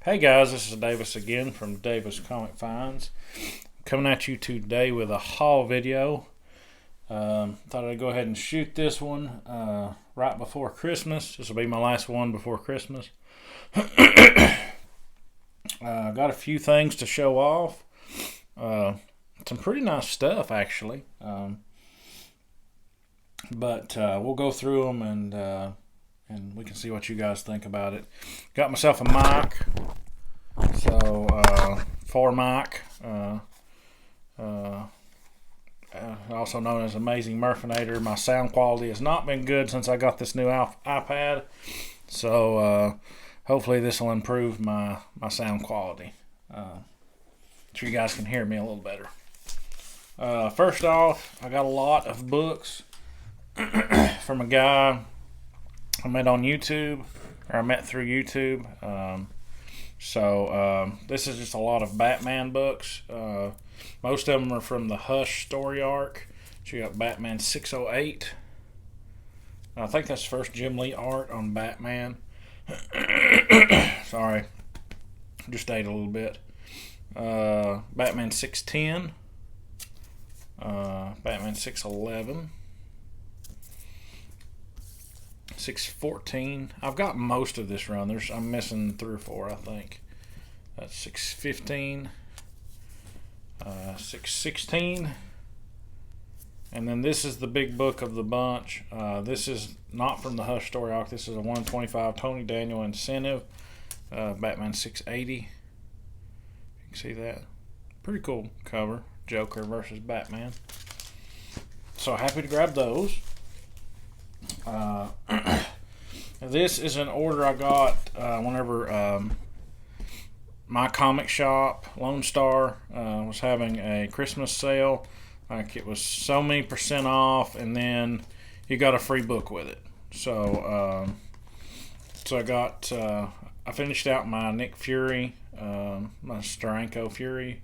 Hey guys, this is Davis again from Davis Comic Finds. Coming at you today with a haul video. Thought I'd go ahead and shoot this one right before Christmas. This will be my last one before Christmas. Got a few things to show off. Some pretty nice stuff actually. But we'll go through them and we can see what you guys think about it. Got myself a mic. So, for mic, also known as Amazing Murphinator. My sound quality has not been good since I got this new iPad. So, hopefully this will improve my sound quality. So you guys can hear me a little better. First off, I got a lot of books from a guy I met on YouTube, or I met through YouTube. This is just a lot of Batman books. Most of them are from the Hush story arc. So you got Batman 608. I think that's first Jim Lee art on Batman. Sorry, just ate a little bit. Batman 610. Batman 611. 614. I've got most of this run. I'm missing 3 or 4, I think. That's 615. 616. And then this is the big book of the bunch. This is not from the Hush story arc. This is a 125 Tony Daniel incentive. Batman 680. You can see that. Pretty cool cover. Joker versus Batman. So happy to grab those. This is an order I got whenever my comic shop, Lone Star, was having a Christmas sale. Like it was so many % off, and then you got a free book with it. So I got I finished out my Nick Fury, my Steranko Fury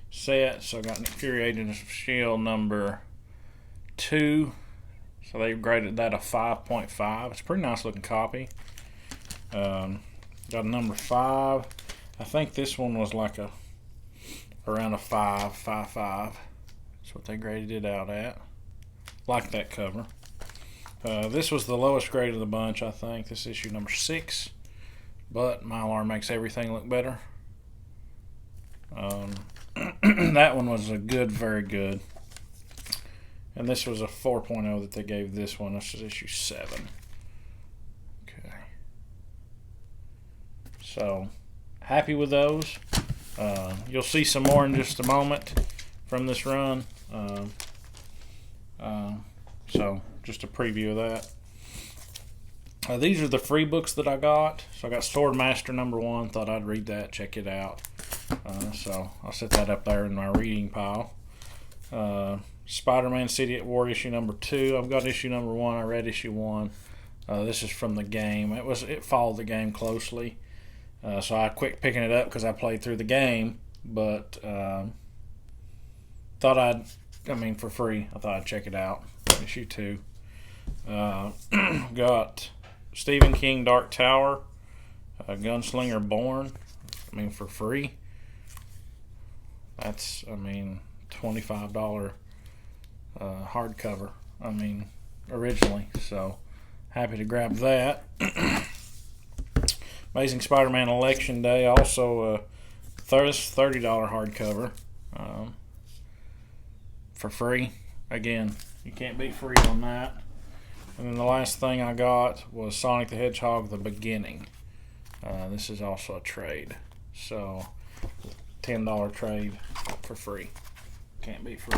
set. So I got Nick Fury Agents of S.H.I.E.L.D. number 2. So they graded that a 5.5. It's a pretty nice looking copy. Got a number 5. I think this one was like around a 5.5. That's what they graded it out at. Like that cover. This was the lowest grade of the bunch, I think. This is issue number 6. But Mylar makes everything look better. That one was a good, very good. And this was a 4.0 that they gave this one. This is issue 7. Okay. So, happy with those. You'll see some more in just a moment from this run. So, just a preview of that. These are the free books that I got. So, I got Swordmaster number 1. Thought I'd read that, check it out. So, I'll set that up there in my reading pile. Spider-Man City at War issue number 2. I've got issue number 1. I read issue 1. This is from the game. It followed the game closely. So I quit picking it up because I played through the game. But for free, I thought I'd check it out. Issue 2. Got Stephen King Dark Tower. Gunslinger Born. For free. That's, $25 hardcover, originally. So happy to grab that. Amazing Spider-Man Election Day, also $30 hardcover for free. Again, you can't beat free on that. And then the last thing I got was Sonic the Hedgehog: The Beginning. This is also a trade, so $10 trade for free. Can't beat free.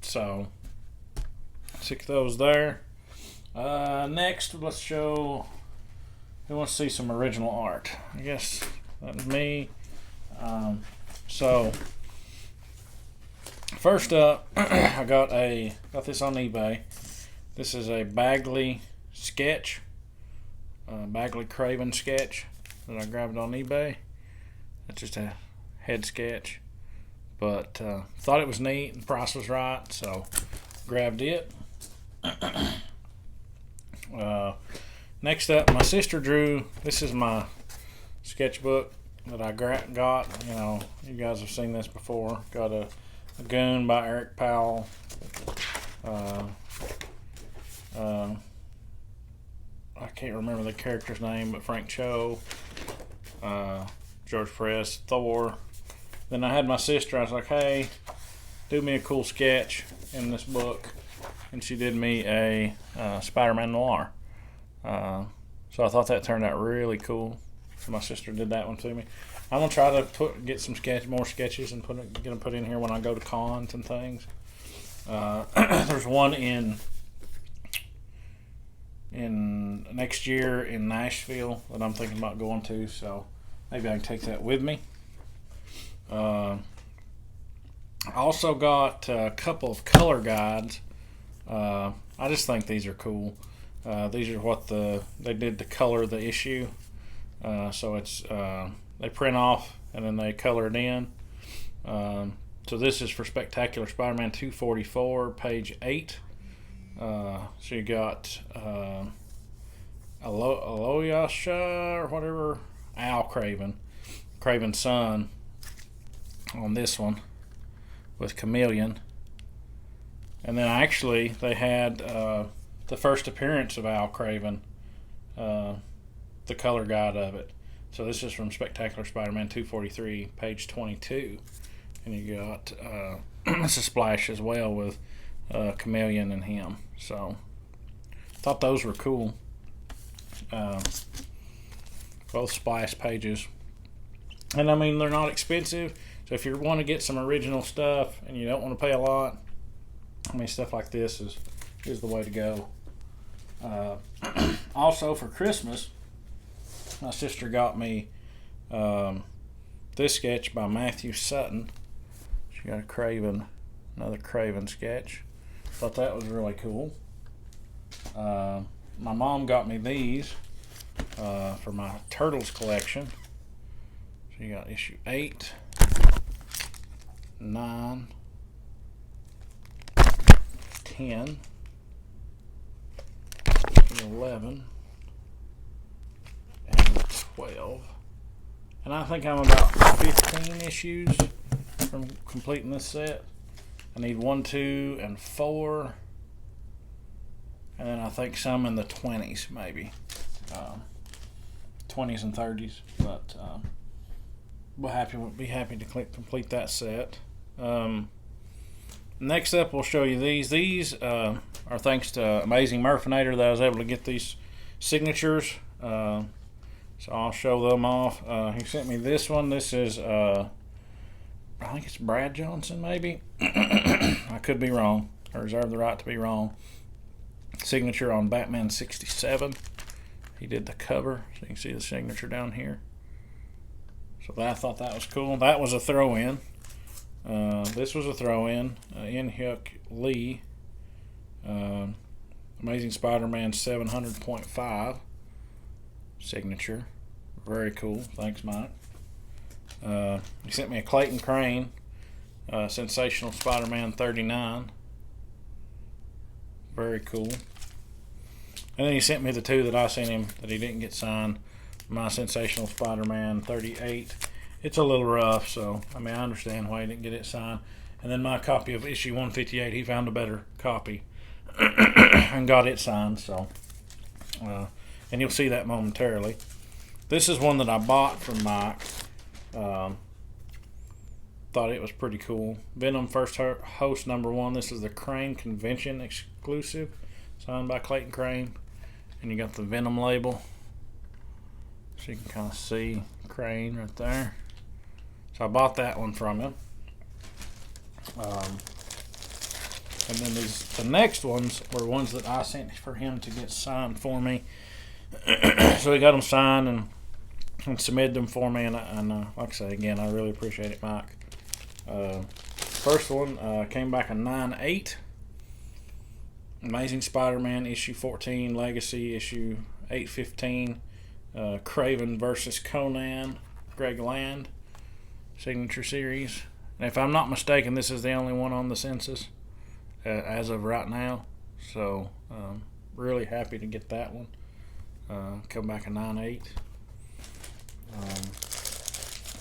So stick those there. Next, let's show who wants to see some original art. I guess that's me. So first up, I got this on eBay. This is a Bagley sketch, Bagley Craven sketch that I grabbed on eBay. It's just a head sketch. But thought it was neat and the price was right, so grabbed it. Next up, my sister drew. This is my sketchbook that I got. You know, you guys have seen this before. Got a Goon by Eric Powell. I can't remember the character's name, but Frank Cho, George Perez, Thor. Then I had my sister. I was like, hey, do me a cool sketch in this book. And she did me a Spider-Man Noir. So I thought that turned out really cool. So my sister did that one to me. I'm going to try to get some more sketches and get them put in here when I go to cons and things. There's one in next year in Nashville that I'm thinking about going to, so maybe I can take that with me. I also got a couple of color guides. I just think these are cool. These are what they did to color the issue. So it's they print off and then they color it in. So this is for Spectacular Spider-Man 244, page 8. So you got Alyosha or whatever, Al Craven, Craven's son, on this one with Chameleon. And then actually they had the first appearance of Al Craven, the color guide of it. So this is from Spectacular Spider-Man 243, page 22. And you got it's a splash as well with Chameleon and him. So thought those were cool. Both splash pages. And I mean, they're not expensive. So if you want to get some original stuff and you don't want to pay a lot, I mean, stuff like this is the way to go. Also for Christmas, my sister got me this sketch by Matthew Sutton. She got another Craven sketch. Thought that was really cool. My mom got me these for my Turtles collection. So you got issue 8, 9, 10, 11, and 12. And I think I'm about 15 issues from completing this set. I need 1, 2, and 4. And then I think some in the 20s, maybe. 20s and 30s. But we'll be happy to complete that set. Next up, we'll show you these. These are thanks to Amazing Murphinator that I was able to get these signatures. So I'll show them off. He sent me this one. This is, I think it's Brad Johnson, maybe. I could be wrong. I reserve the right to be wrong. Signature on Batman 67. He did the cover, so you can see the signature down here. So I thought that was cool. That was a throw-in. This was a throw-in. In-Hyuk Lee. Amazing Spider-Man 700.5 signature. Very cool. Thanks, Mike. He sent me a Clayton Crane Sensational Spider-Man 39. Very cool. And then he sent me the two that I sent him that he didn't get signed. My Sensational Spider-Man 38. It's a little rough, so I mean, I understand why he didn't get it signed. And then my copy of issue 158, he found a better copy and got it signed. So, and you'll see that momentarily. This is one that I bought from Mike. Thought it was pretty cool. Venom First Host #1. This is the Crane Convention exclusive, signed by Clayton Crane. And you got the Venom label. So you can kind of see Crane right there. So I bought that one from him. And then the next ones were ones that I sent for him to get signed for me. So he got them signed and submitted them for me. And like I say, again, I really appreciate it, Mike. First one came back in 9/8. Amazing Spider-Man issue 14, Legacy issue 815, Craven versus Conan, Greg Land signature series. And if I'm not mistaken, this is the only one on the census as of right now. So really happy to get that one. Come back a 9.8.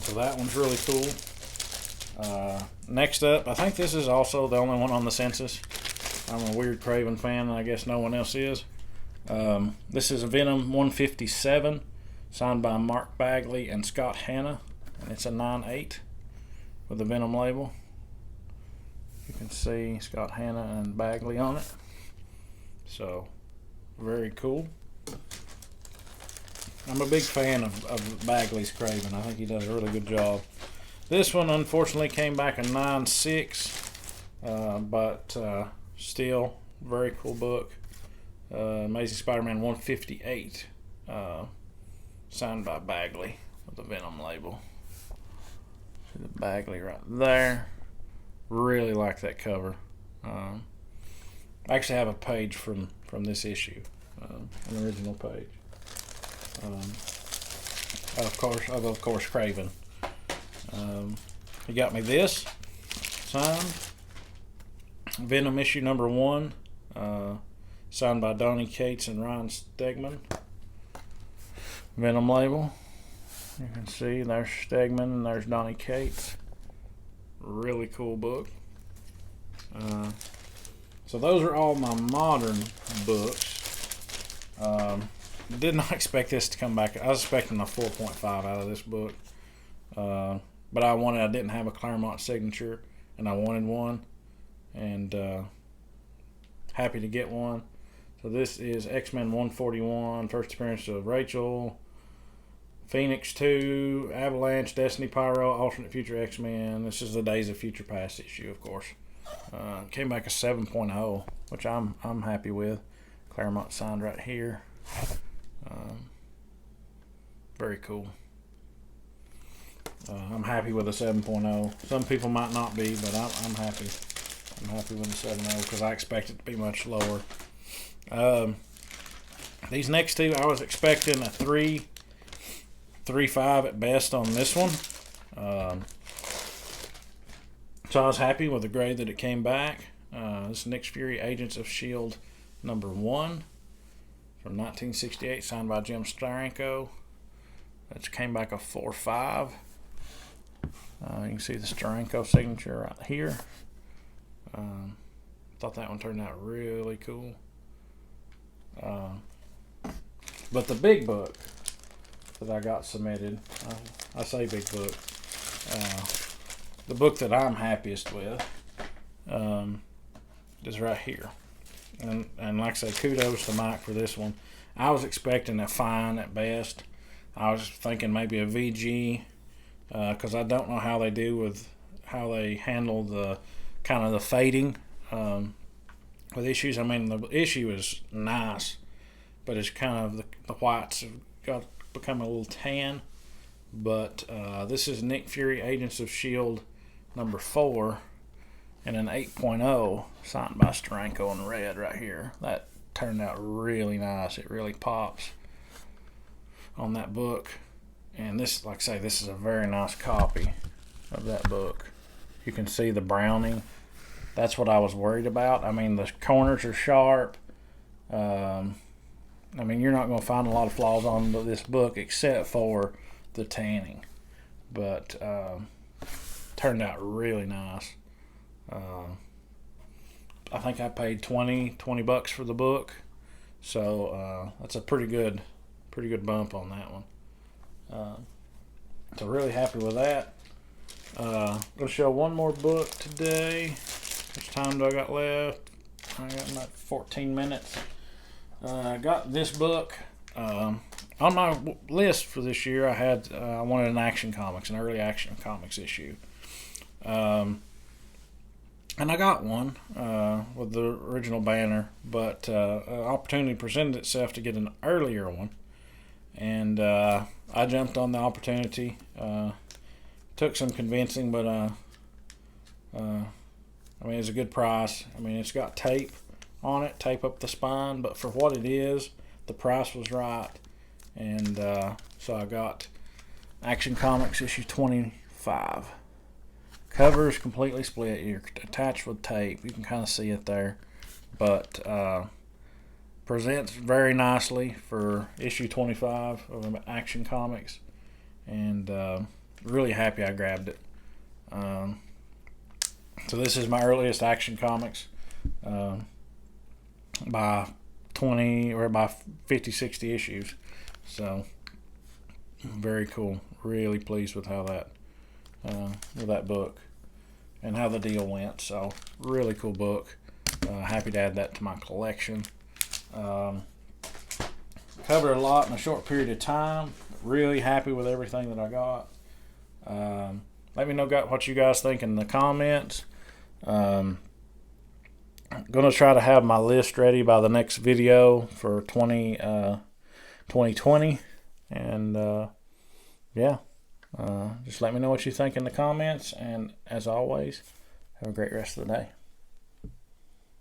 So that one's really cool. Next up, I think this is also the only one on the census. I'm a weird Craven fan, and I guess no one else is. This is a Venom 157, signed by Mark Bagley and Scott Hanna, and it's a 9.8 with the Venom label. You can see Scott Hanna and Bagley on it. So, very cool. I'm a big fan of Bagley's Craven. I think he does a really good job. This one, unfortunately, came back a 9.6, but still, very cool book. Amazing Spider-Man 158, signed by Bagley with the Venom label. See the Bagley right there. Really like that cover. I actually have a page from this issue, an original page. Of course, Craven. He got me this signed. Venom issue number 1, signed by Donny Cates and Ryan Stegman. Venom label. You can see there's Stegman and there's Donny Cates. Really cool book. So those are all my modern books. Did not expect this to come back. I was expecting a 4.5 out of this book. But I didn't have a Claremont signature, and I wanted one. And happy to get one. So this is X-Men 141, first appearance of Rachel, Phoenix 2, Avalanche, Destiny, Pyro, Alternate Future X-Men. This is the Days of Future Past issue, of course. Came back a 7.0, which I'm happy with. Claremont signed right here. Very cool. I'm happy with a 7.0. Some people might not be, but I'm happy. I'm happy with the 7.0 because I expect it to be much lower. These next two, I was expecting a 3.5 at best on this one. So I was happy with the grade that it came back. This is Nick Fury Agents of S.H.I.E.L.D. number 1 from 1968, signed by Jim Steranko. That came back a 4.5. You can see the Steranko signature right here. Thought that one turned out really cool. But the big book that I got submitted, I say big book, the book that I'm happiest with is right here. And like I say, kudos to Mike for this one. I was expecting a fine at best. I was thinking maybe a VG, because I don't know how they do with how they handle the kind of the fading with issues. I mean, the issue is nice, but it's kind of the whites have become a little tan. But this is Nick Fury Agents of S.H.I.E.L.D. number 4 and an 8.0 signed by Steranko in red right here. That turned out really nice. It really pops on that book. And this, like I say, this is a very nice copy of that book. You can see the browning. That's what I was worried about. I mean, the corners are sharp. I mean, you're not going to find a lot of flaws on this book except for the tanning. But turned out really nice. I think I paid $20 bucks for the book. So that's a pretty good bump on that one. So really happy with that. Going to show one more book today. How much time do I got left? I got about 14 minutes. I got this book. On my list for this year, I wanted an early Action Comics issue. And I got one with the original banner, but an opportunity presented itself to get an earlier one. And I jumped on the opportunity. Took some convincing, but I mean, it's a good price. I mean, it's got tape on it, tape up the spine, but for what it is, the price was right. And so I got Action Comics issue 25. Cover is completely split. You're attached with tape. You can kind of see it there. But presents very nicely for issue 25 of Action Comics, and really happy I grabbed it. So this is my earliest Action Comics by 20 or by 50, 60 issues. So very cool. Really pleased with how that with that book and how the deal went. So really cool book. Happy to add that to my collection. Covered a lot in a short period of time. Really happy with everything that I got. Let me know what you guys think in the comments. I'm going to try to have my list ready by the next video for 2020. And yeah, just let me know what you think in the comments. And as always, have a great rest of the day.